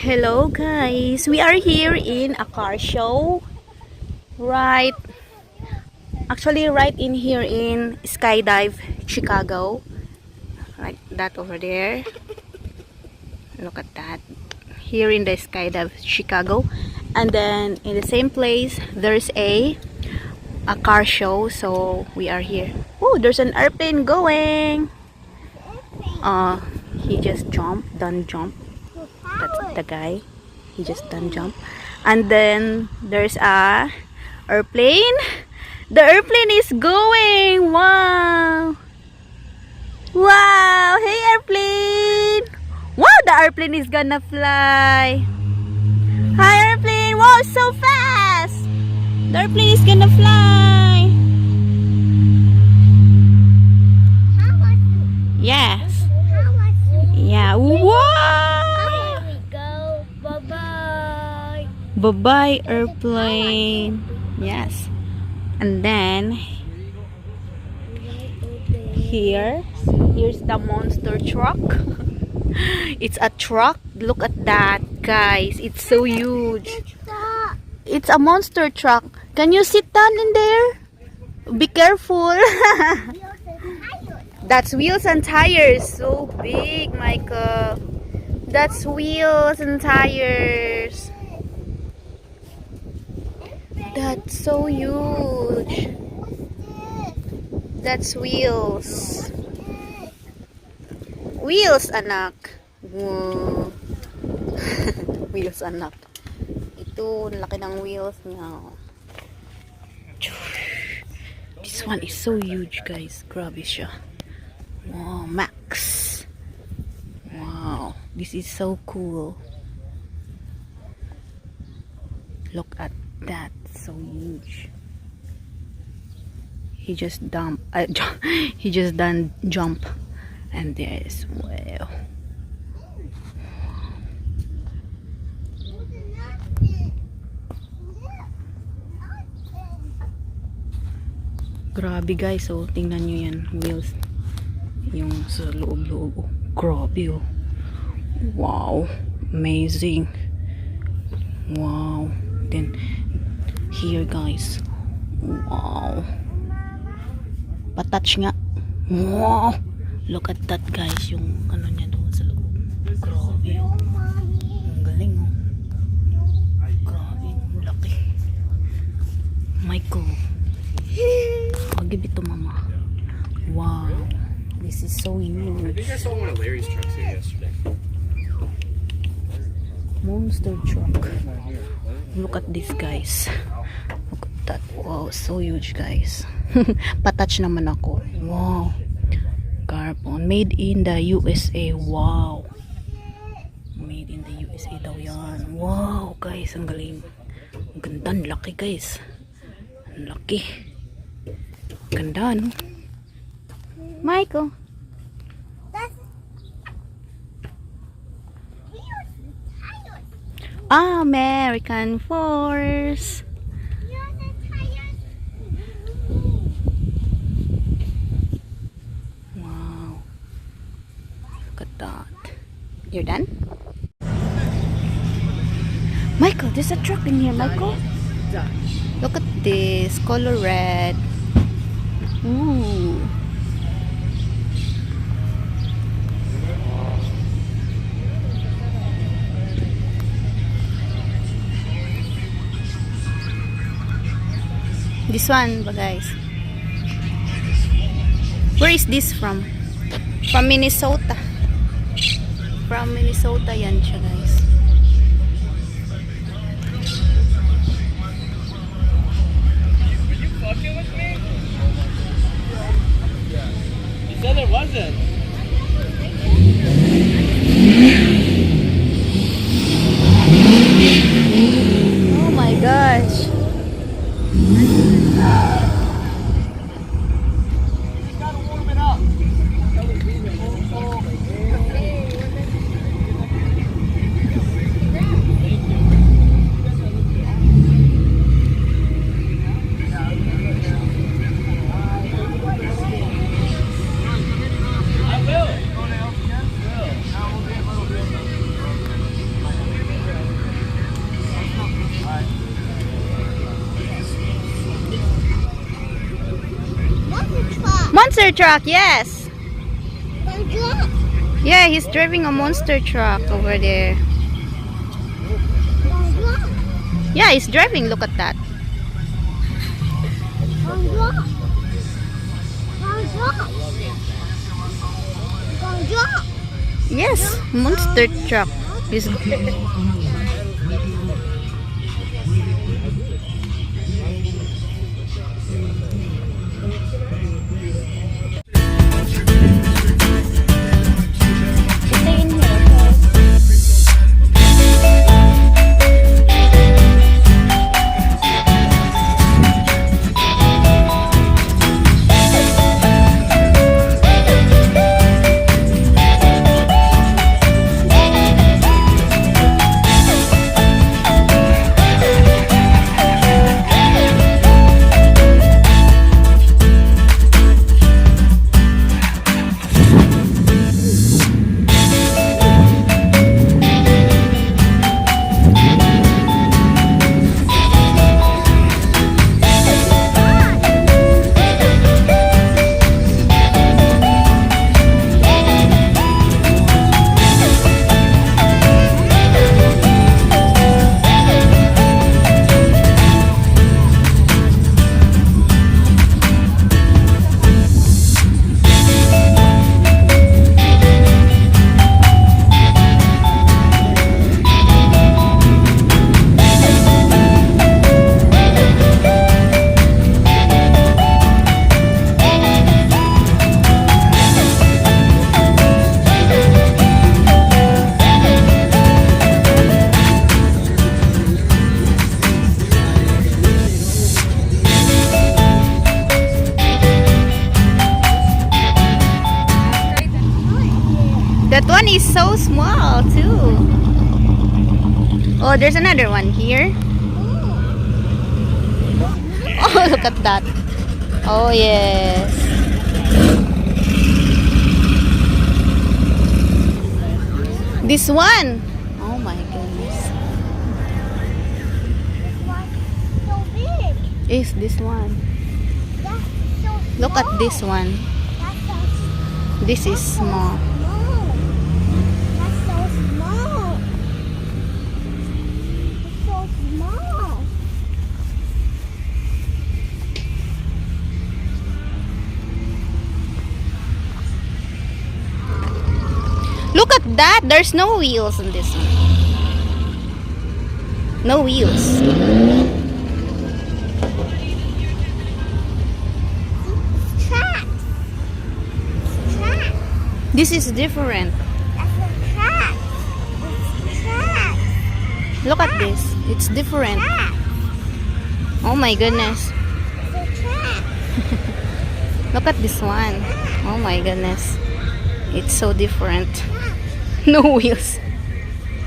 Hello guys, we are here in a car show, right in here in Skydive Chicago, like that over there. Look at that, here in the Skydive Chicago. And then in the same place there's a car show, so we are here. Oh, there's an airplane going. He just jumped, done jump. That's the guy. He just done jump. And then there's a airplane. The airplane is going. Wow. Wow. Hey airplane. Wow, the airplane is gonna fly. Hi airplane. Wow, so fast. The airplane is gonna fly. Yes. Yeah. Wow. Bye-bye airplane. Yes. And then here's the monster truck. It's a truck. Look at that, guys. It's so huge. It's a monster truck. Can you sit down in there? Be careful. That's wheels and tires. So big, Michael. That's wheels and tires. That's so huge. That's wheels. Wheels, anak. Wow. Wheels, anak. Ito, laki ng wheels niya. This one is so huge, guys. Grabe siya. Wow, Max. Wow, this is so cool. Look at that, so huge. He just done jump, and there's wow. Grabe guys, so tingnan nyo yan, wheels, yung sa loob-loob. Oh, grabe oh. Wow, amazing. Wow. Then here guys, wow, patouch nga. Wow, look at that guys, yung ano niya doon sa loob. Grabe oh. Ang galing oh. Grabe, laki. Michael, I'll give it to mama. Wow, this is so huge. I think I saw one of Larry's trucks here yesterday. Monster truck. Look at this guys. Look at that. Wow, so huge guys. Patouch naman ako. Wow. Carbon. Made in the USA. Wow. Made in the USA daw yan. Wow guys, ang galing. Ang ganda, ang laki guys. Ang laki. Ganda no? Michael. American Force. Wow. Look at that. You're done? Michael, there's a truck in here, Michael. Look at this. Color red. Ooh. This one ba guys? Where is this from? From Minnesota. From Minnesota yan siya guys. Are you fucking with me? You said it wasn't. Oh my gosh. I Monster truck, yes. Yeah, he's driving a monster truck over there. Yeah, he's driving. Look at that. Yes, monster truck. He's that one is so small too. Oh, there's another one here. Oh, look at that. Oh, yes. This one. Oh my goodness. So big. Is this one. That's so Look at this one. That's so This is small. small. That's so small. It's so small. Look at that. There's no wheels on this one. No wheels. Track. Track. This is different. That's a track. It's track. Look at this. It's different. Track. Oh my goodness. It's a track. Look at this one. Oh my goodness. It's so different. No wheels.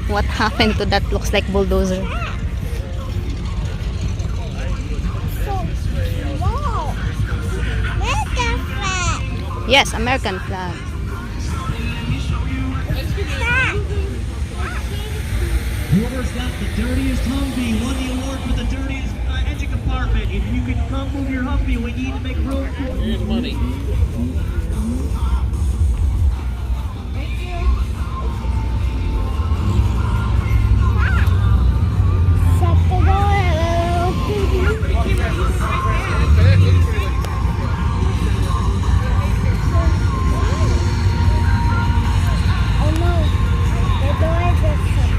What happened to that? Looks like bulldozer. So small. American flag. Yes, American flag. Track. Whoever's got the dirtiest Humvee won the award for the dirtiest engine compartment. If you can come move your Humvee, we need to make room for Here's money. Shut the door. Oh no, the door is just shut.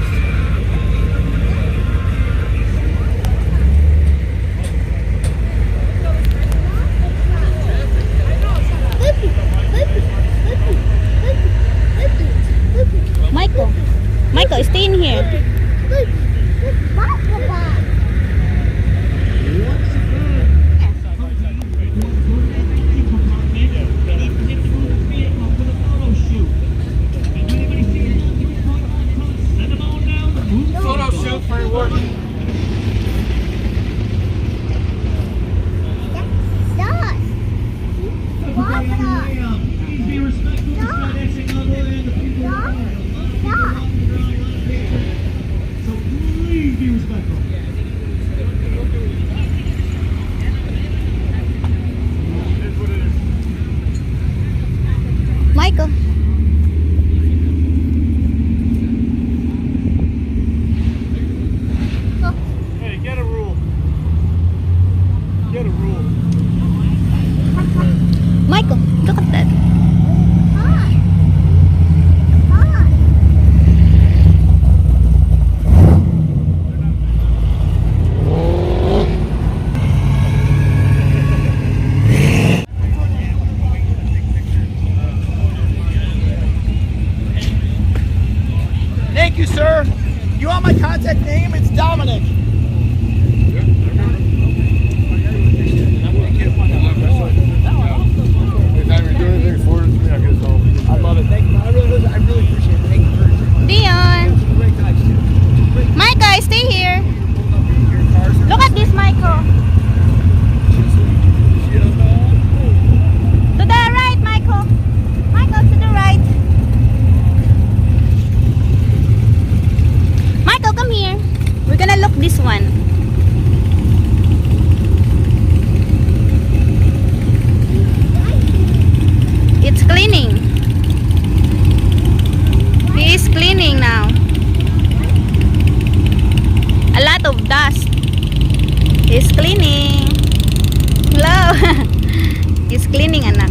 Michael. Michael, stay in here. Photo shoot for your work. Please be respectful to the exit level and the people. Michael. Hey, get a rule. Get a rule. Michael, look at that. Thank you, sir. You want my contact name? It's Dominic. I love it. Thank you. I really appreciate it. Thank you for Dion. some great guys too. Michael, stay here. Look at this, Michael. To the right, Michael. Michael, to the right. Michael, come here. We're gonna look this one. It's cleaning. He is cleaning now. A lot of dust. He's cleaning. Hello. He's cleaning, anak.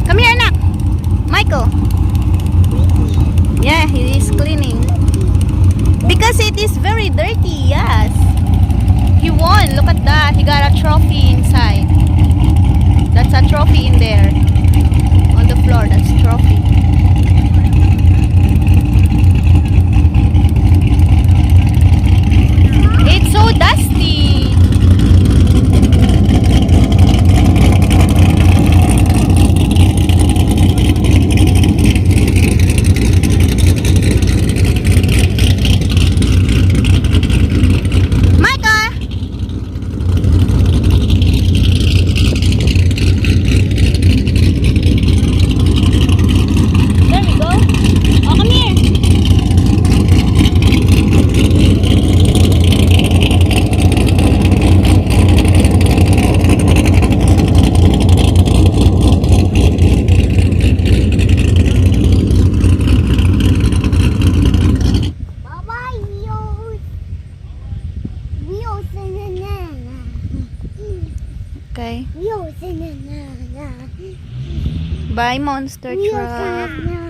Come here, anak. Michael. Yeah, he is cleaning. Because it is very dirty, yes. He won. Look at that. He got a trophy inside. That's a trophy in there. On the floor, that's a trophy. It's so dusty. Micah! There we go. Oh, come here. Bye-bye, wheels. Wheels in the nana. Okay. Wheels in the nana. Bye, monster Wheels truck. in the nana.